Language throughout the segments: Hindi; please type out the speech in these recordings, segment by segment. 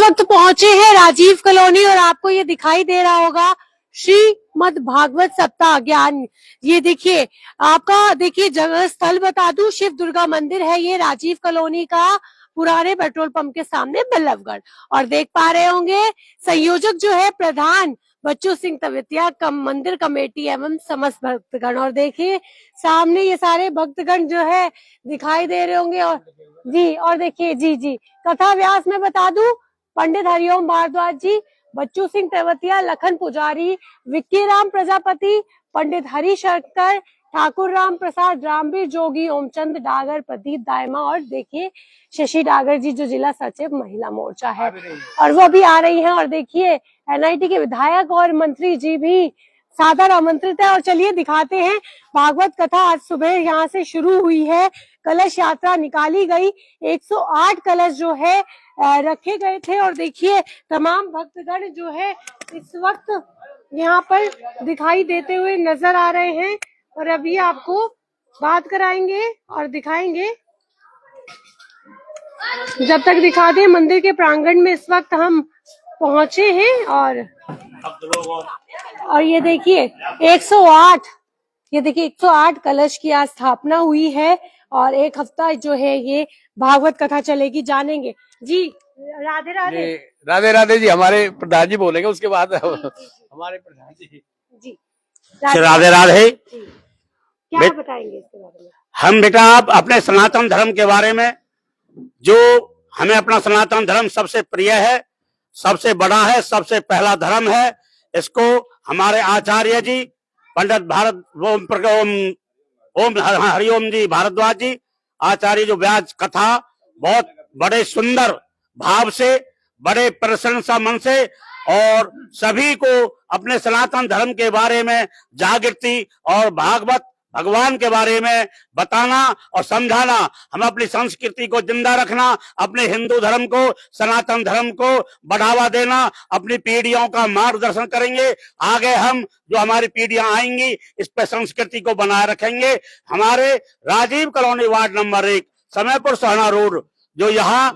वक्त पहुंचे हैं राजीव कॉलोनी और आपको ये दिखाई दे रहा होगा श्रीमद् भागवत सप्ताह ज्ञान। ये देखिए, आपका देखिए जगह स्थल बता दूं, शिव दुर्गा मंदिर है ये राजीव कॉलोनी का, पुराने पेट्रोल पंप के सामने बल्लभगढ़। और देख पा रहे होंगे संयोजक जो है प्रधान बच्चू सिंह तवेतिया मंदिर कमेटी एवं समस्त भक्तगण। और देखिए सामने ये सारे भक्तगण जो है दिखाई दे रहे होंगे। और जी, और देखिए जी कथा व्यास में बता दूं, पंडित हरिओम भारद्वाज जी, बच्चू सिंह तेवतिया, लखन पुजारी, विक्की राम प्रजापति, पंडित हरिशंकर, ठाकुर राम प्रसाद, रामवीर जोगी, ओमचंद डागर, प्रदीप दायमा और देखिए शशि डागर जी जो जिला सचिव महिला मोर्चा है, और वो भी आ रही हैं। और देखिए एनआईटी के विधायक और मंत्री जी भी सादर आमंत्रित है। और चलिए दिखाते हैं भागवत कथा। आज सुबह यहाँ से शुरू हुई है, कलश यात्रा निकाली गई, 108 कलश जो है रखे गए थे। और देखिए तमाम भक्तगण जो है इस वक्त यहाँ पर दिखाई देते हुए नजर आ रहे हैं। और अभी आपको बात कराएंगे और दिखाएंगे। जब तक दिखा दें, मंदिर के प्रांगण में इस वक्त हम पहुंचे हैं। और ये देखिए 108, ये देखिए 108 कलश की आज स्थापना हुई है और एक हफ्ता जो है ये भागवत कथा चलेगी। जानेंगे जी। राधे राधे। राधे राधे जी। हमारे प्रधान जी बोलेंगे, उसके बाद हमारे प्रधान जी राधे राधे। क्या बताएंगे इसके बारे में? हम बेटा आप अपने सनातन धर्म के बारे में, जो हमें अपना सनातन धर्म सबसे प्रिय है, सबसे बड़ा है, सबसे पहला धर्म है, इसको हमारे आचार्य जी पंडित ओम हरिओम जी भारद्वाज जी आचार्य जो व्यास कथा बहुत बड़े सुंदर भाव से, बड़े प्रशंसा मन से और सभी को अपने सनातन धर्म के बारे में जागृति और भागवत भगवान के बारे में बताना और समझाना, हम अपनी संस्कृति को जिंदा रखना, अपने हिंदू धर्म को, सनातन धर्म को बढ़ावा देना, अपनी पीढ़ियों का मार्गदर्शन करेंगे। आगे हम जो हमारी पीढ़ियां आएंगी इस पर संस्कृति को बनाए रखेंगे। हमारे Rajiv colony ward number 1 Samaypur Sahna road जो यहाँ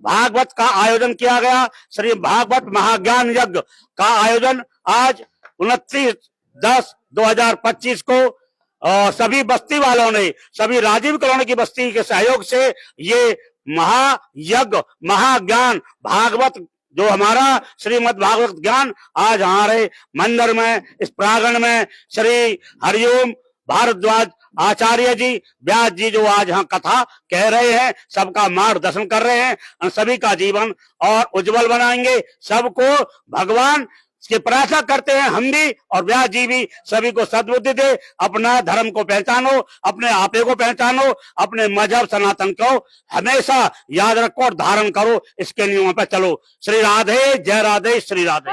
भागवत का आयोजन किया गया, श्री भागवत महाज्ञान यज्ञ का आयोजन आज 29/10/2025 को और सभी बस्ती वालों ने, सभी राजीव कॉलोनी की बस्ती के सहयोग से ये महायज्ञ महाज्ञान भागवत जो हमारा श्रीमद् भागवत ज्ञान आज हमारे मंदिर में, इस प्रांगण में श्री हरिओम भारद्वाज आचार्य जी व्यास जी जो आज यहाँ कथा कह रहे हैं, सबका मार्गदर्शन कर रहे हैं, सभी का जीवन और उज्जवल बनाएंगे। सबको भगवान की प्रार्थना करते हैं हम भी और व्यास जी भी सभी को सद्बुद्धि दे, अपना धर्म को पहचानो, अपने आपे को पहचानो, अपने मजहब सनातन को हमेशा याद रखो और धारण करो, इसके नियमों पर चलो। श्री राधे, जय राधे, श्री राधे।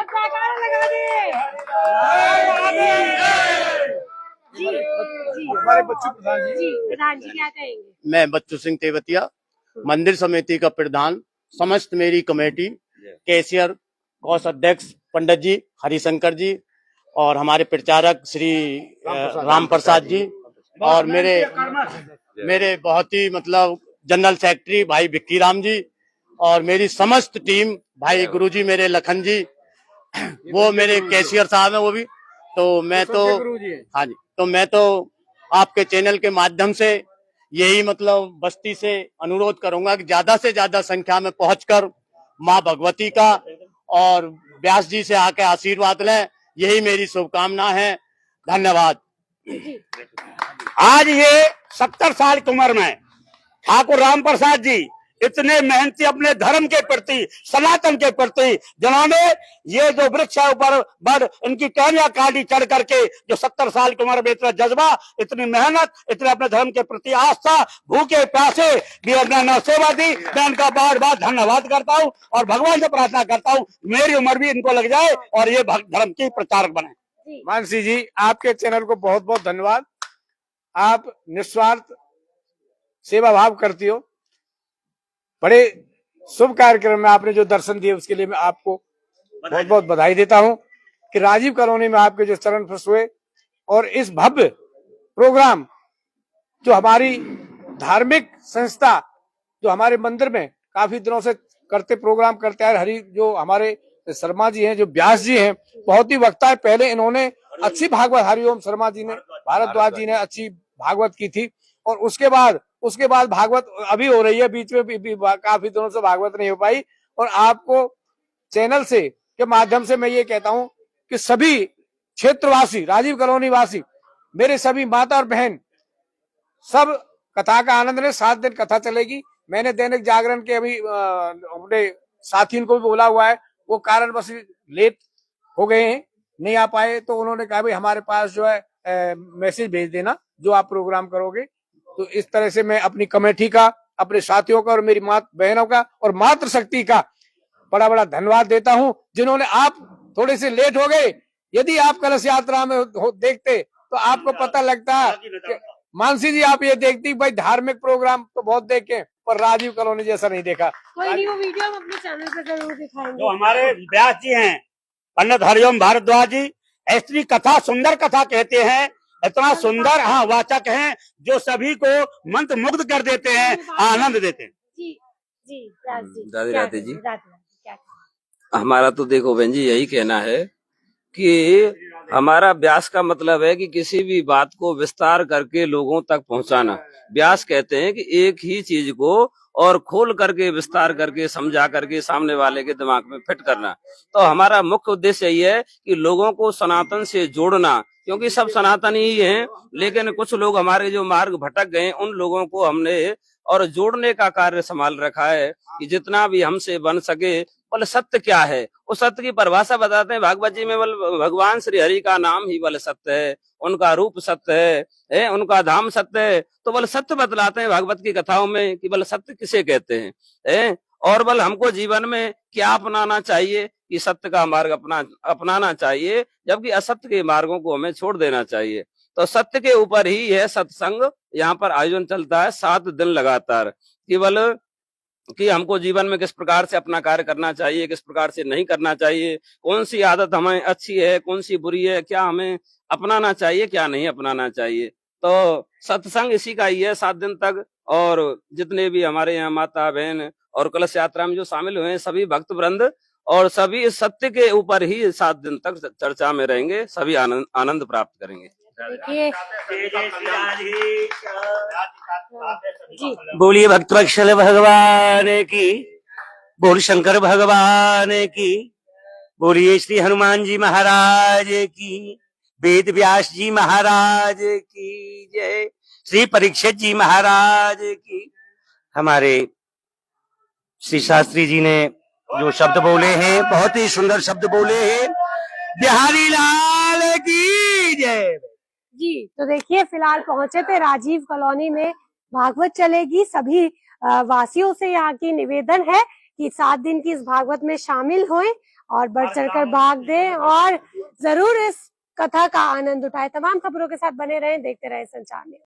हमारे बच्चू प्रधान जी क्या कहेंगे? मैं बच्चू सिंह तेवतिया, मंदिर समिति का प्रधान, समस्त मेरी कमेटी, कैशियर, कोषाध्यक्ष पंडित जी हरिशंकर जी और हमारे प्रचारक श्री राम प्रसाद जी और मेरे बहुत ही मतलब जनरल सेक्रेटरी भाई विक्की राम जी और मेरी समस्त टीम, भाई गुरुजी मेरे लखन जी, वो मेरे कैशियर साहब हैं वो भी। तो मैं तो हाँ जी, तो मैं तो आपके चैनल के माध्यम से यही मतलब बस्ती से अनुरोध करूंगा कि ज्यादा से ज्यादा संख्या में पहुंचकर माँ भगवती का और व्यास जी से आके आशीर्वाद लें, यही मेरी शुभकामना है। धन्यवाद। आज ये 70 साल की उम्र में ठाकुर राम प्रसाद जी इतने मेहनती अपने धर्म के प्रति, सनातन के प्रति, जिन्होंने ये जो वृक्ष है ऊपर बड़ इनकी टहनियां काटी चढ़ करके, जो 70 साल की उम्र में इतना जज्बा, इतनी मेहनत, इतने अपने धर्म के प्रति आस्था, भूखे प्यासे भी अपना सेवा दी, मैं इनका बार बार धन्यवाद करता हूँ और भगवान से प्रार्थना करता हूँ मेरी उम्र भी इनको लग जाए और ये धर्म की प्रचारक बने। मानसी जी, आपके चैनल को बहुत बहुत धन्यवाद। आप निस्वार्थ सेवा भाव करती हो, बड़े शुभ कार्यक्रम में आपने जो दर्शन दिए उसके लिए मैं आपको बहुत बहुत बधाई देता हूं कि राजीव कॉलोनी में आपके जो चरण स्पर्श हुए और इस भव्य प्रोग्राम जो हमारी धार्मिक संस्था जो हमारे मंदिर में काफी दिनों से करते प्रोग्राम करते हैं। हरि जो हमारे शर्मा जी हैं, जो व्यास जी हैं, बहुत ही वक्ता है। पहले इन्होंने अच्छी भागवत, हरिओम शर्मा जी ने, भारद्वाज जी ने अच्छी भागवत की थी, और उसके बाद भागवत अभी हो रही है। बीच में भी काफी दिनों से भागवत नहीं हो पाई। और आपको चैनल से के माध्यम से मैं ये कहता हूं कि सभी क्षेत्रवासी, राजीव कॉलोनी वासी, मेरे सभी माता और बहन, सब कथा का आनंद लें। 7 दिन कथा चलेगी। मैंने दैनिक जागरण के अभी अपने साथियों को भी बोला हुआ है, वो कारणवश लेट हो गए हैं, नहीं आ पाए, तो उन्होंने कहा भाई हमारे पास जो है मैसेज भेज देना जो आप प्रोग्राम करोगे। तो इस तरह से मैं अपनी कमेटी का, अपने साथियों का और मेरी बहनों का और मातृशक्ति का बड़ा बड़ा धन्यवाद देता हूं, जिन्होंने, आप थोड़े से लेट हो गए। यदि आप कलश यात्रा में देखते तो आपको पता लगता कि मानसी जी, आप ये देखती भाई धार्मिक प्रोग्राम तो बहुत देखे, पर राजीव कॉलोनी जैसा नहीं देखा। कोई नहीं, वो वीडियो हम अपने चैनल पे जरूर दिखाएंगे। जो हमारे व्यास जी हैं, पंडित हरिओम भारद्वाज जी, ऐसी कथा, सुंदर कथा कहते हैं, इतना सुंदर, हाँ, वाचक हैं, जो सभी को मंत्र मुग्ध कर देते हैं, आनंद देते हैं। जी जी व्यास जी, राधे क्या राधे जी। कहेंगे? राधे राधे, क्या कहेंगे? हमारा तो देखो बहन जी यही कहना है कि हमारा व्यास का मतलब है कि किसी भी बात को विस्तार करके लोगों तक पहुंचाना। व्यास कहते हैं कि एक ही चीज को और खोल करके, विस्तार करके, समझा करके सामने वाले के दिमाग में फिट करना। तो हमारा मुख्य उद्देश्य यही है कि लोगों को सनातन से जोड़ना, क्योंकि सब सनातन ही हैं, लेकिन कुछ लोग हमारे जो मार्ग भटक गए, उन लोगों को हमने और जोड़ने का कार्य संभाल रखा है कि जितना भी हमसे बन सके। बोले सत्य क्या है, उस सत्य की परिभाषा बताते हैं भागवत जी में। भगवान श्री हरि का नाम ही बल सत्य है, उनका रूप सत्य है, उनका धाम सत्य है। तो बल सत्य बतलाते हैं भागवत की कथाओं में कि बल सत्य किसे कहते हैं, और बल हमको जीवन में क्या अपनाना चाहिए कि सत्य का मार्ग अपनाना चाहिए, जबकि असत्य के मार्गों को हमें छोड़ देना चाहिए। तो सत्य के ऊपर ही यह सत्संग यहाँ पर आयोजन चलता है 7 दिन लगातार, केवल कि हमको जीवन में किस प्रकार से अपना कार्य करना चाहिए, किस प्रकार से नहीं करना चाहिए, कौन सी आदत हमें अच्छी है, कौन सी बुरी है, क्या हमें अपनाना चाहिए, क्या नहीं अपनाना चाहिए। तो सत्संग इसी का ही है 7 दिन तक। और जितने भी हमारे यहाँ माता बहन और कलश यात्रा में जो शामिल हुए हैं, सभी भक्त वृंद और सभी इस सत्य के ऊपर ही 7 दिन तक चर्चा में रहेंगे, सभी आनंद प्राप्त करेंगे। देखिए जी, बोलिए भक्तवत्सल भगवान की, बोल शंकर भगवान की, बोलिए श्री हनुमान जी महाराज की, वेद व्यास जी महाराज की जय, श्री परीक्षित जी महाराज की। हमारे श्री शास्त्री जी ने जो शब्द बोले हैं, बहुत ही सुंदर शब्द बोले हैं। बिहारी लाल की जय। जी तो देखिए, फिलहाल पहुंचे थे राजीव कॉलोनी में, भागवत चलेगी। सभी वासियों से यहाँ की निवेदन है कि 7 दिन की इस भागवत में शामिल होएं और बढ़ चढ़कर भाग दें और जरूर इस कथा का आनंद उठाएं। तमाम खबरों के साथ बने रहें, देखते रहें संचार न्यूज़।